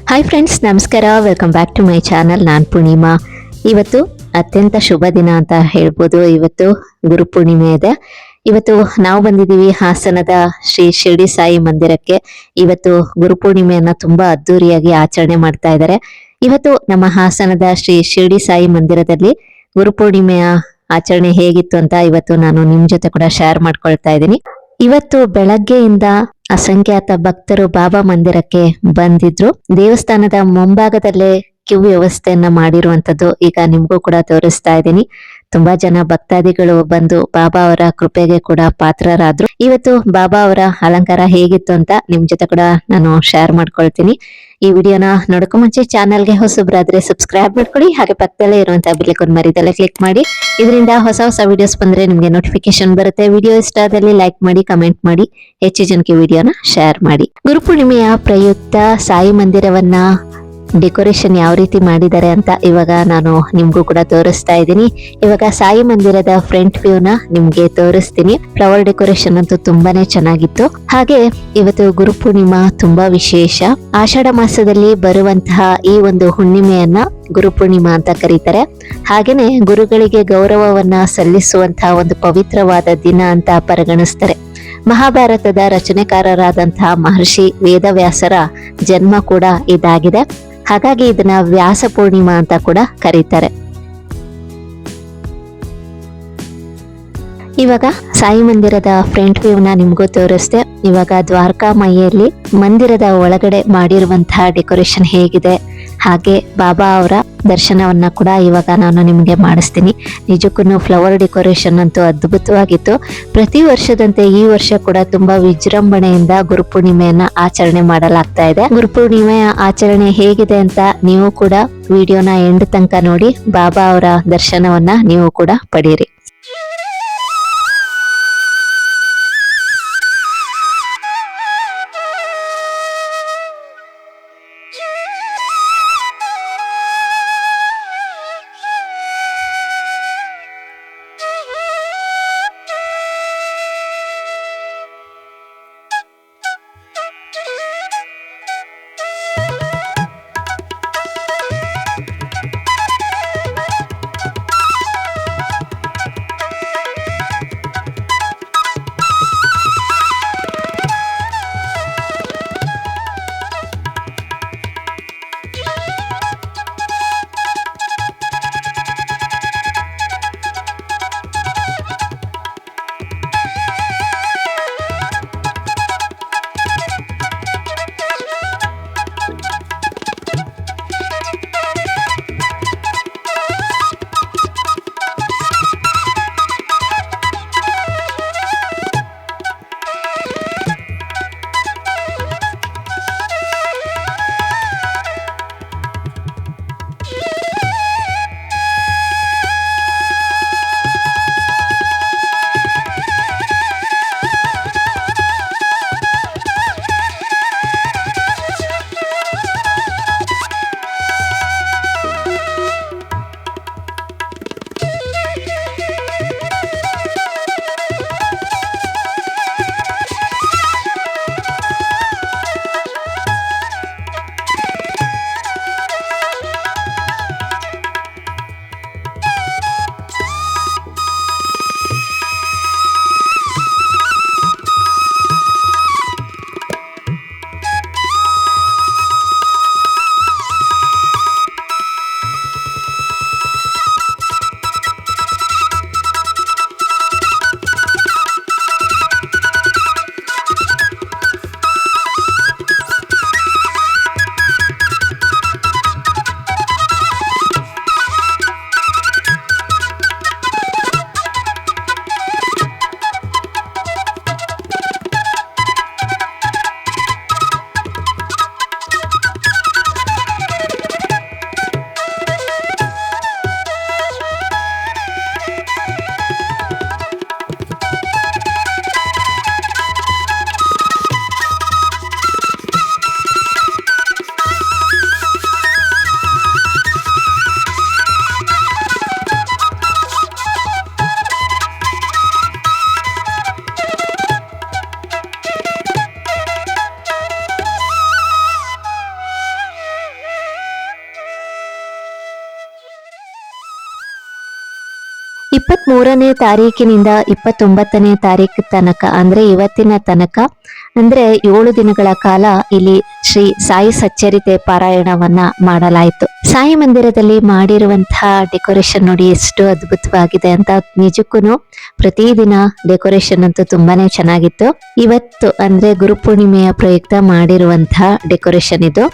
Hi friends, ನಮಸ್ಕಾರ. Welcome back to my channel. ನಾನು ಪೂರ್ಣಿಮಾ. ಇವತ್ತು ಅತ್ಯಂತ ಶುಭ ದಿನ ಅಂತ ಹೇಳ್ಬೋದು. ಇವತ್ತು ಗುರುಪೂರ್ಣಿಮೆ ಇದೆ. ಇವತ್ತು ನಾವು ಬಂದಿದ್ದೀವಿ ಹಾಸನದ ಶ್ರೀ ಶಿರಡಿ ಸಾಯಿ ಮಂದಿರಕ್ಕೆ. ಇವತ್ತು ಗುರುಪೂರ್ಣಿಮೆಯನ್ನ ತುಂಬಾ ಅದ್ದೂರಿಯಾಗಿ ಆಚರಣೆ ಮಾಡ್ತಾ ಇದ್ದಾರೆ. ಇವತ್ತು ನಮ್ಮ ಹಾಸನದ ಶ್ರೀ ಶಿರಡಿ ಸಾಯಿ ಮಂದಿರದಲ್ಲಿ ಗುರುಪೂರ್ಣಿಮೆಯ ಆಚರಣೆ ಹೇಗಿತ್ತು ಅಂತ ಇವತ್ತು ನಾನು ನಿಮ್ ಜೊತೆ ಕೂಡ ಶೇರ್ ಮಾಡ್ಕೊಳ್ತಾ ಇದ್ದೀನಿ. ಇವತ್ತು ಬೆಳಗ್ಗೆಯಿಂದ ಅಸಂಖ್ಯಾತ ಭಕ್ತರು ಬಾಬಾ ಮಂದಿರಕ್ಕೆ ಬಂದಿದ್ರು. ದೇವಸ್ಥಾನದ ಮುಂಭಾಗದಲ್ಲೇ ಕ್ಯೂ ವ್ಯವಸ್ಥೆಯನ್ನ ಮಾಡಿರುವಂತದ್ದು ಈಗ ನಿಮ್ಗೂ ಕೂಡ ತೋರಿಸ್ತಾ ಇದ್ದೀನಿ. ತುಂಬಾ ಜನ ಭಕ್ತಾದಿಗಳು ಬಂದು ಬಾಬಾ ಅವರ ಕೃಪೆಗೆ ಕೂಡ ಪಾತ್ರರಾದ್ರು. ಇವತ್ತು ಬಾಬಾ ಅವರ ಅಲಂಕಾರ ಹೇಗಿತ್ತು ಅಂತ ನಿಮ್ ಜೊತೆ ಕೂಡ ನಾನು ಶೇರ್ ಮಾಡ್ಕೊಳ್ತೀನಿ. ಈ ವಿಡಿಯೋನ ನೋಡಕ್ಕೂ ಮುಂಚೆ ಚಾನಲ್ಗೆ ಹೊಸಬ್ರಾದ್ರೆ ಸಬ್ಸ್ಕ್ರೈಬ್ ಮಾಡ್ಕೊಳ್ಳಿ. ಹಾಗೆ ಪಕ್ಕದಲ್ಲೇ ಇರುವಂತಹ ಬೆಲ್ ಐಕಾನ್ ಮರಿದಲ್ಲೇ ಕ್ಲಿಕ್ ಮಾಡಿ. ಇದರಿಂದ ಹೊಸ ಹೊಸ ವಿಡಿಯೋಸ್ ಬಂದ್ರೆ ನಿಮ್ಗೆ ನೋಟಿಫಿಕೇಶನ್ ಬರುತ್ತೆ. ವಿಡಿಯೋ ಇಷ್ಟ ಆದಲ್ಲಿ ಲೈಕ್ ಮಾಡಿ, ಕಮೆಂಟ್ ಮಾಡಿ, ಹೆಚ್ಚು ಜನಕ್ಕೆ ವಿಡಿಯೋನ ಶೇರ್ ಮಾಡಿ. ಗುರುಪೂರ್ಣಿಮೆಯ ಪ್ರಯುಕ್ತ ಸಾಯಿ ಮಂದಿರವನ್ನ ಡೆಕೋರೇಷನ್ ಯಾವ ರೀತಿ ಮಾಡಿದ್ದಾರೆ ಅಂತ ಇವಾಗ ನಾನು ನಿಮ್ಗೂ ಕೂಡ ತೋರಿಸ್ತಾ ಇದ್ದೀನಿ. ಇವಾಗ ಸಾಯಿ ಮಂದಿರದ ಫ್ರಂಟ್ ವ್ಯೂ ನ ನಿಮ್ಗೆ ತೋರಿಸ್ತೀನಿ. ಫ್ಲವರ್ ಡೆಕೋರೇಷನ್ ಅಂತೂ ತುಂಬಾನೇ ಚೆನ್ನಾಗಿತ್ತು. ಹಾಗೆ ಇವತ್ತು ಗುರುಪೂರ್ಣಿಮಾ ತುಂಬಾ ವಿಶೇಷ. ಆಷಾಢ ಮಾಸದಲ್ಲಿ ಬರುವಂತಹ ಈ ಒಂದು ಹುಣ್ಣಿಮೆಯನ್ನ ಗುರುಪೂರ್ಣಿಮಾ ಅಂತ ಕರೀತಾರೆ. ಹಾಗೇನೆ ಗುರುಗಳಿಗೆ ಗೌರವವನ್ನ ಸಲ್ಲಿಸುವಂತಹ ಒಂದು ಪವಿತ್ರವಾದ ದಿನ ಅಂತ ಪರಿಗಣಿಸ್ತಾರೆ. ಮಹಾಭಾರತದ ರಚನೆಕಾರರಾದಂತಹ ಮಹರ್ಷಿ ವೇದವ್ಯಾಸರ ಜನ್ಮ ಕೂಡ ಇದಾಗಿದೆ. ಹಾಗಾಗಿ ಇದನ್ನ ವ್ಯಾಸ ಪೂರ್ಣಿಮಾ ಅಂತ ಕೂಡ ಕರೀತಾರೆ. ಇವಾಗ ಸಾಯಿ ಮಂದಿರದ ಫ್ರಂಟ್ ವ್ಯೂ ನ ನಿಮ್ಗೂ ತೋರಿಸ್ದೆ. ಇವಾಗ ದ್ವಾರಕಾ ಮೈಯಲ್ಲಿ ಮಂದಿರದ ಒಳಗಡೆ ಮಾಡಿರುವಂತಹ ಡೆಕೋರೇಷನ್ ಹೇಗಿದೆ, ಹಾಗೆ ಬಾಬಾ ಅವರ ದರ್ಶನವನ್ನ ಕೂಡ ಇವಾಗ ನಾನು ನಿಮ್ಗೆ ಮಾಡಿಸ್ತೀನಿ. ನಿಜಕ್ಕೂ ಫ್ಲವರ್ ಡೆಕೋರೇಷನ್ ಅಂತೂ ಅದ್ಭುತವಾಗಿತ್ತು. ಪ್ರತಿ ವರ್ಷದಂತೆ ಈ ವರ್ಷ ಕೂಡ ತುಂಬಾ ವಿಜೃಂಭಣೆಯಿಂದ ಗುರುಪೂರ್ಣಿಮೆಯನ್ನ ಆಚರಣೆ ಮಾಡಲಾಗ್ತಾ ಇದೆ. ಗುರುಪೂರ್ಣಿಮೆಯ ಆಚರಣೆ ಹೇಗಿದೆ ಅಂತ ನೀವು ಕೂಡ ವಿಡಿಯೋನ ಎಂಡ್ ತನಕ ನೋಡಿ ಬಾಬಾ ಅವರ ದರ್ಶನವನ್ನ ನೀವು ಕೂಡ ಪಡೀರಿ. 23ನೇ ತಾರೀಕಿನಿಂದ 29ನೇ ತಾರೀಕು ತನಕ ಅಂದ್ರೆ ಇವತ್ತಿನ ತನಕ ಅಂದ್ರೆ 7 ದಿನಗಳ ಕಾಲ ಇಲ್ಲಿ ಶ್ರೀ ಸಾಯಿ ಸಚ್ಚರಿತೆ ಪಾರಾಯಣವನ್ನ ಮಾಡಲಾಯಿತು. ಸಾಯಿ ಮಂದಿರದಲ್ಲಿ ಮಾಡಿರುವಂತಹ ಡೆಕೋರೇಷನ್ ನೋಡಿ ಎಷ್ಟು ಅದ್ಭುತವಾಗಿದೆ ಅಂತ. ನಿಜಕ್ಕೂ ಪ್ರತಿದಿನ ಡೆಕೋರೇಷನ್ ಅಂತೂ ತುಂಬಾನೇ ಚೆನ್ನಾಗಿತ್ತು. ಇವತ್ತು ಅಂದ್ರೆ ಗುರುಪೂರ್ಣಿಮೆಯ ಪ್ರಯುಕ್ತ ಮಾಡಿರುವಂತಹ ಡೆಕೋರೇಷನ್ ಇದು.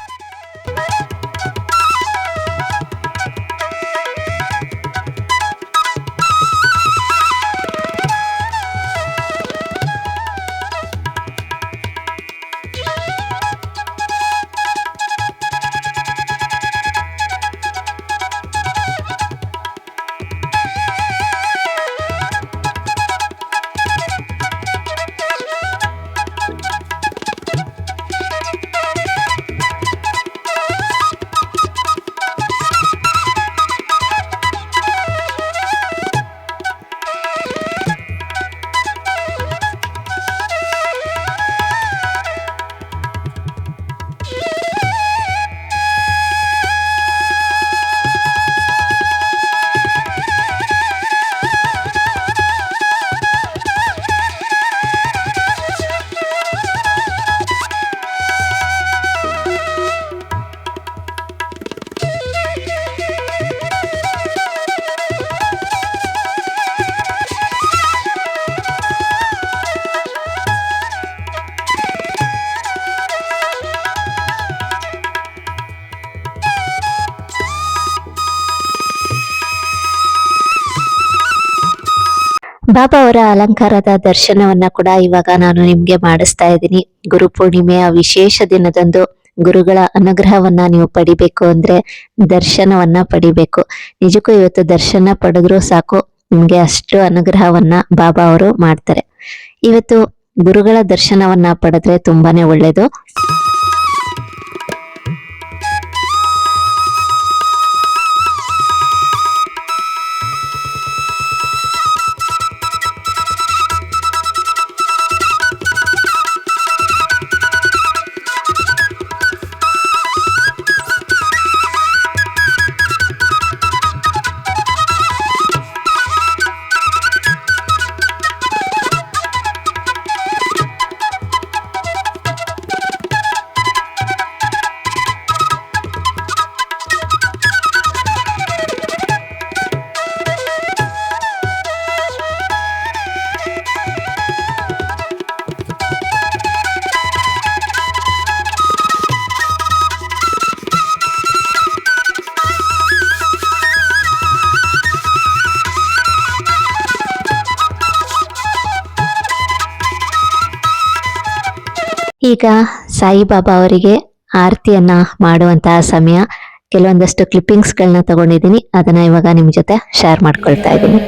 ಬಾಬಾ ಅವರ ಅಲಂಕಾರದ ದರ್ಶನವನ್ನ ಕೂಡ ಇವಾಗ ನಾನು ನಿಮ್ಗೆ ಮಾಡಿಸ್ತಾ ಇದ್ದೀನಿ. ಗುರುಪೂರ್ಣಿಮೆಯ ವಿಶೇಷ ದಿನದಂದು ಗುರುಗಳ ಅನುಗ್ರಹವನ್ನ ನೀವು ಪಡಿಬೇಕು ಅಂದ್ರೆ ದರ್ಶನವನ್ನ ಪಡಿಬೇಕು. ನಿಜಕ್ಕೂ ಇವತ್ತು ದರ್ಶನ ಪಡೆದ್ರು ಸಾಕು, ನಿಮ್ಗೆ ಅಷ್ಟು ಅನುಗ್ರಹವನ್ನ ಬಾಬಾ ಅವರು ಮಾಡ್ತಾರೆ. ಇವತ್ತು ಗುರುಗಳ ದರ್ಶನವನ್ನ ಪಡೆದ್ರೆ ತುಂಬಾನೇ ಒಳ್ಳೇದು. ಈಗ ಸಾಯಿಬಾಬಾ ಅವರಿಗೆ ಆರತಿಯನ್ನ ಮಾಡುವಂತಹ ಸಮಯ. ಕೆಲವೊಂದಷ್ಟು ಕ್ಲಿಪ್ಪಿಂಗ್ಸ್ಗಳನ್ನ ತಗೊಂಡಿದ್ದೀನಿ, ಅದನ್ನ ಇವಾಗ ನಿಮ್ ಜೊತೆ ಶೇರ್ ಮಾಡ್ಕೊಳ್ತಾ ಇದ್ದೀನಿ.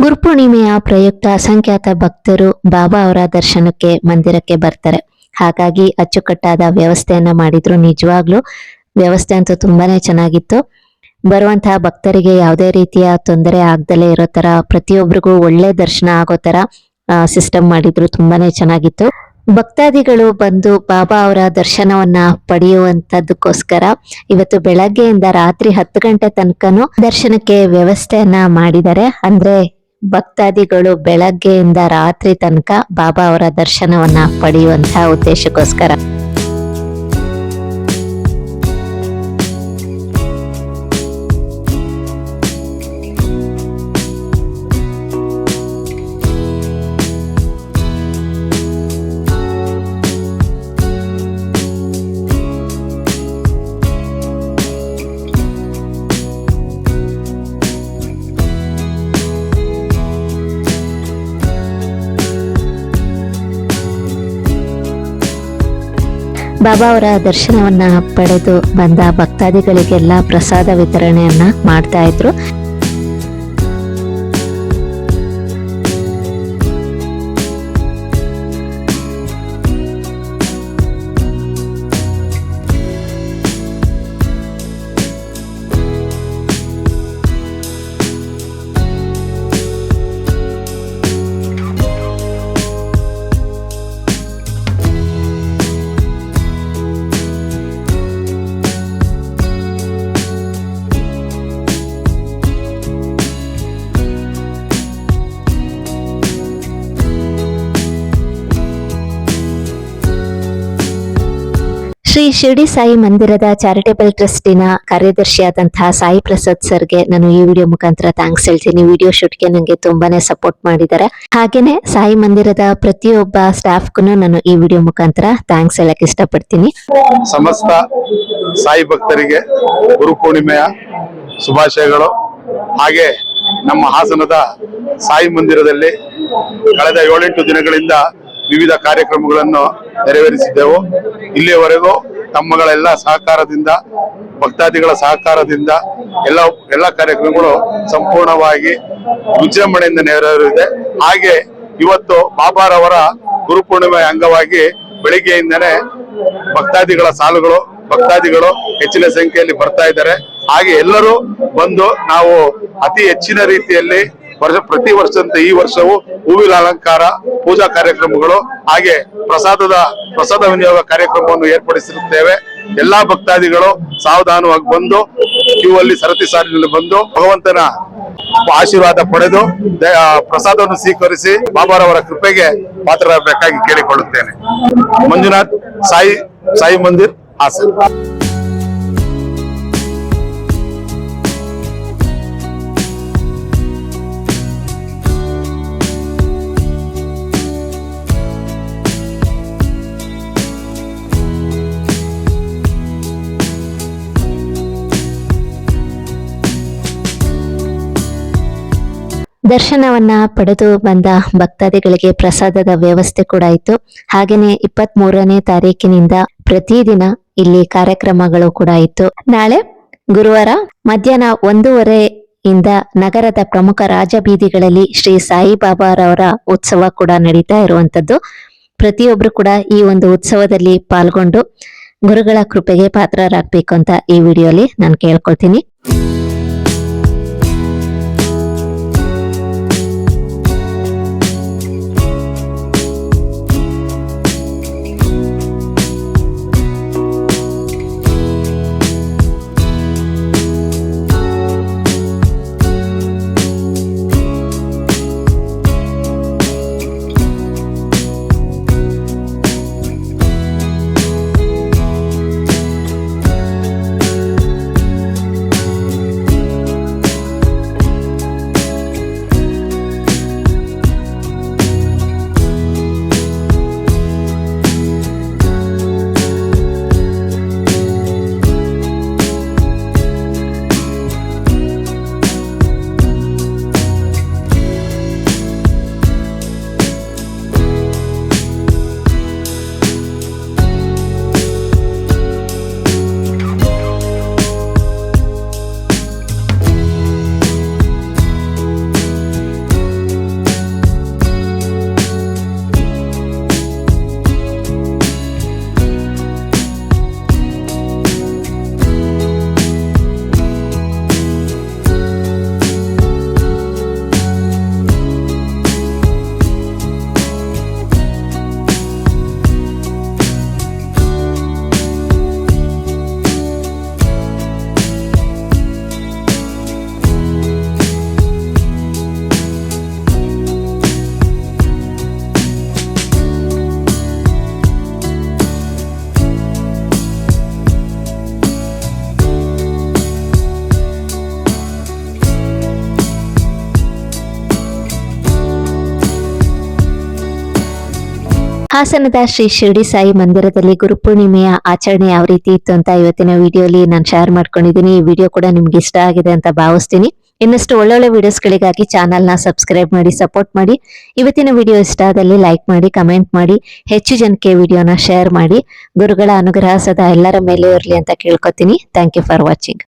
ಗುರುಪೂರ್ಣಿಮೆಯ ಪ್ರಯುಕ್ತ ಅಸಂಖ್ಯಾತ ಭಕ್ತರು ಬಾಬಾ ಅವರ ದರ್ಶನಕ್ಕೆ ಮಂದಿರಕ್ಕೆ ಬರ್ತಾರೆ. ಹಾಗಾಗಿ ಅಚ್ಚುಕಟ್ಟಾದ ವ್ಯವಸ್ಥೆಯನ್ನ ಮಾಡಿದ್ರು. ನಿಜವಾಗ್ಲೂ ವ್ಯವಸ್ಥೆ ಅಂತೂ ತುಂಬಾನೇ ಚೆನ್ನಾಗಿತ್ತು. ಬರುವಂತಹ ಭಕ್ತರಿಗೆ ಯಾವುದೇ ರೀತಿಯ ತೊಂದರೆ ಆಗ್ದಲೇ ಇರೋ ತರ, ಪ್ರತಿಯೊಬ್ಬರಿಗೂ ಒಳ್ಳೆ ದರ್ಶನ ಆಗೋ ತರ ಸಿಸ್ಟಮ್ ಮಾಡಿದ್ರು. ತುಂಬಾನೇ ಚೆನ್ನಾಗಿತ್ತು. ಭಕ್ತಾದಿಗಳು ಬಂದು ಬಾಬಾ ಅವರ ದರ್ಶನವನ್ನ ಪಡೆಯುವಂತದಕ್ಕೋಸ್ಕರ ಇವತ್ತು ಬೆಳಗ್ಗೆಯಿಂದ ರಾತ್ರಿ 10 ಗಂಟೆ ತನಕನೂ ದರ್ಶನಕ್ಕೆ ವ್ಯವಸ್ಥೆಯನ್ನ ಮಾಡಿದ್ದಾರೆ. ಅಂದ್ರೆ ಭಕ್ತಾದಿಗಳು ಬೆಳಗ್ಗೆಯಿಂದ ರಾತ್ರಿ ತನಕ ಬಾಬಾ ಅವರ ದರ್ಶನವನ್ನ ಪಡೆಯುವಂತಹ ಉದ್ದೇಶಕ್ಕೋಸ್ಕರ. ಬಾಬಾ ಅವರ ದರ್ಶನವನ್ನ ಪಡೆದು ಬಂದ ಭಕ್ತಾದಿಗಳಿಗೆಲ್ಲ ಪ್ರಸಾದ ವಿತರಣೆಯನ್ನ ಮಾಡ್ತಾ ಇದ್ರು. ಶ್ರೀ ಶಿರ್ಡಿ ಸಾಯಿ ಮಂದಿರದ ಚಾರಿಟೇಬಲ್ ಟ್ರಸ್ಟಿನ ಕಾರ್ಯದರ್ಶಿಯಾದಂತಹ ಸಾಯಿ ಪ್ರಸಾದ್ ಸರ್ಗೆ ನಾನು ಈ ವಿಡಿಯೋ ಮುಖಾಂತರ ಥ್ಯಾಂಕ್ಸ್ ಹೇಳ್ತೀನಿ. ವಿಡಿಯೋ ಶೂಟ್ಗೆ ನನಗೆ ತುಂಬಾನೇ ಸಪೋರ್ಟ್ ಮಾಡಿದ್ದಾರೆ. ಹಾಗೇನೆ ಸಾಯಿ ಮಂದಿರದ ಪ್ರತಿಯೊಬ್ಬ ಸ್ಟಾಫ್ಗೂ ನಾನು ಈ ವಿಡಿಯೋ ಮುಖಾಂತರ ಥ್ಯಾಂಕ್ಸ್ ಹೇಳಕ್ ಇಷ್ಟಪಡ್ತೀನಿ. ಸಮಸ್ತ ಸಾಯಿ ಭಕ್ತರಿಗೆ ಗುರುಪೂರ್ಣಿಮೆಯ ಶುಭಾಶಯಗಳು. ಹಾಗೆ ನಮ್ಮ ಹಾಸನದ ಸಾಯಿ ಮಂದಿರದಲ್ಲಿ ಕಳೆದ 7-8 ದಿನಗಳಿಂದ ವಿವಿಧ ಕಾರ್ಯಕ್ರಮಗಳನ್ನು ನೆರವೇರಿಸಿದ್ದೆವು. ಇಲ್ಲಿಯವರೆಗೂ ತಮ್ಮಗಳೆಲ್ಲ ಸಹಕಾರದಿಂದ, ಭಕ್ತಾದಿಗಳ ಸಹಕಾರದಿಂದ ಎಲ್ಲ ಕಾರ್ಯಕ್ರಮಗಳು ಸಂಪೂರ್ಣವಾಗಿ ವಿಜೃಂಭಣೆಯಿಂದ ನೆರವೇರಿದೆ. ಹಾಗೆ ಇವತ್ತು ಬಾಬಾರವರ ಗುರುಪೂರ್ಣಿಮೆ ಅಂಗವಾಗಿ ಬೆಳಿಗ್ಗೆಯಿಂದನೇ ಭಕ್ತಾದಿಗಳ ಸಾಲುಗಳು, ಭಕ್ತಾದಿಗಳು ಹೆಚ್ಚಿನ ಸಂಖ್ಯೆಯಲ್ಲಿ ಬರ್ತಾ ಇದ್ದಾರೆ. ಹಾಗೆ ಎಲ್ಲರೂ ಬಂದು ನಾವು ಅತಿ ಹೆಚ್ಚಿನ ರೀತಿಯಲ್ಲಿ ಪ್ರತಿ ವರ್ಷದಂತೆ ಈ ವರ್ಷವೂ ಹೂವಿನ ಅಲಂಕಾರ, ಪೂಜಾ ಕಾರ್ಯಕ್ರಮಗಳು, ಹಾಗೆ ಪ್ರಸಾದ ವಿನಿಯೋಗ ಕಾರ್ಯಕ್ರಮವನ್ನು ಏರ್ಪಡಿಸಿರುತ್ತೇವೆ. ಎಲ್ಲಾ ಭಕ್ತಾದಿಗಳು ಸಾವಧಾನವಾಗಿ ಬಂದು ಕ್ಯೂ ಅಲ್ಲಿ ಸರತಿ ಸಾಲಿನಲ್ಲಿ ಬಂದು ಭಗವಂತನ ಆಶೀರ್ವಾದ ಪಡೆದು ಪ್ರಸಾದವನ್ನು ಸ್ವೀಕರಿಸಿ ಬಾಬಾರವರ ಕೃಪೆಗೆ ಪಾತ್ರರಾಗಬೇಕಾಗಿ ಕೇಳಿಕೊಳ್ಳುತ್ತೇನೆ. ಮಂಜುನಾಥ್, ಸಾಯಿ ಮಂದಿರ್, ಹಾಸನ್. ದರ್ಶನವನ್ನ ಪಡೆದು ಬಂದ ಭಕ್ತಾದಿಗಳಿಗೆ ಪ್ರಸಾದದ ವ್ಯವಸ್ಥೆ ಕೂಡ ಇತ್ತು. ಹಾಗೇನೆ 23ನೇ ತಾರೀಕಿನಿಂದ ಪ್ರತಿದಿನ ಇಲ್ಲಿ ಕಾರ್ಯಕ್ರಮಗಳು ಕೂಡ ಇತ್ತು. ನಾಳೆ ಗುರುವಾರ ಮಧ್ಯಾಹ್ನ 1:30 ನಗರದ ಪ್ರಮುಖ ರಾಜಬೀದಿಗಳಲ್ಲಿ ಶ್ರೀ ಸಾಯಿಬಾಬಾರವರ ಉತ್ಸವ ಕೂಡ ನಡೀತಾ ಇರುವಂತದ್ದು. ಪ್ರತಿಯೊಬ್ರು ಕೂಡ ಈ ಒಂದು ಉತ್ಸವದಲ್ಲಿ ಪಾಲ್ಗೊಂಡು ಗುರುಗಳ ಕೃಪೆಗೆ ಪಾತ್ರರಾಗಬೇಕು ಅಂತ ಈ ವಿಡಿಯೋಲಿ ನಾನು ಕೇಳ್ಕೊಳ್ತೀನಿ. ಹಾಸನದ ಶ್ರೀ ಶಿರಡಿ ಸಾಯಿ ಮಂದಿರದಲ್ಲಿ ಗುರುಪೂರ್ಣಿಮೆಯ ಆಚರಣೆ ಯಾವ ರೀತಿ ಇತ್ತು ಅಂತ ಇವತ್ತಿನ ವಿಡಿಯೋಲಿ ನಾನು ಶೇರ್ ಮಾಡ್ಕೊಂಡಿದ್ದೀನಿ. ಈ ವಿಡಿಯೋ ಕೂಡ ನಿಮ್ಗೆ ಇಷ್ಟ ಆಗಿದೆ ಅಂತ ಭಾವಿಸ್ತೀನಿ. ಇನ್ನಷ್ಟು ಒಳ್ಳೊಳ್ಳೆ ವಿಡಿಯೋಸ್ಗಳಿಗಾಗಿ ಚಾನಲ್ನ ಸಬ್ಸ್ಕ್ರೈಬ್ ಮಾಡಿ ಸಪೋರ್ಟ್ ಮಾಡಿ. ಇವತ್ತಿನ ವಿಡಿಯೋ ಇಷ್ಟ ಆದಲ್ಲಿ ಲೈಕ್ ಮಾಡಿ, ಕಮೆಂಟ್ ಮಾಡಿ, ಹೆಚ್ಚು ಜನಕ್ಕೆ ವಿಡಿಯೋನ ಶೇರ್ ಮಾಡಿ. ಗುರುಗಳ ಅನುಗ್ರಹ ಸದಾ ಎಲ್ಲರ ಮೇಲೆ ಇರಲಿ ಅಂತ ಕೇಳ್ಕೊತೀನಿ. Thank you for watching.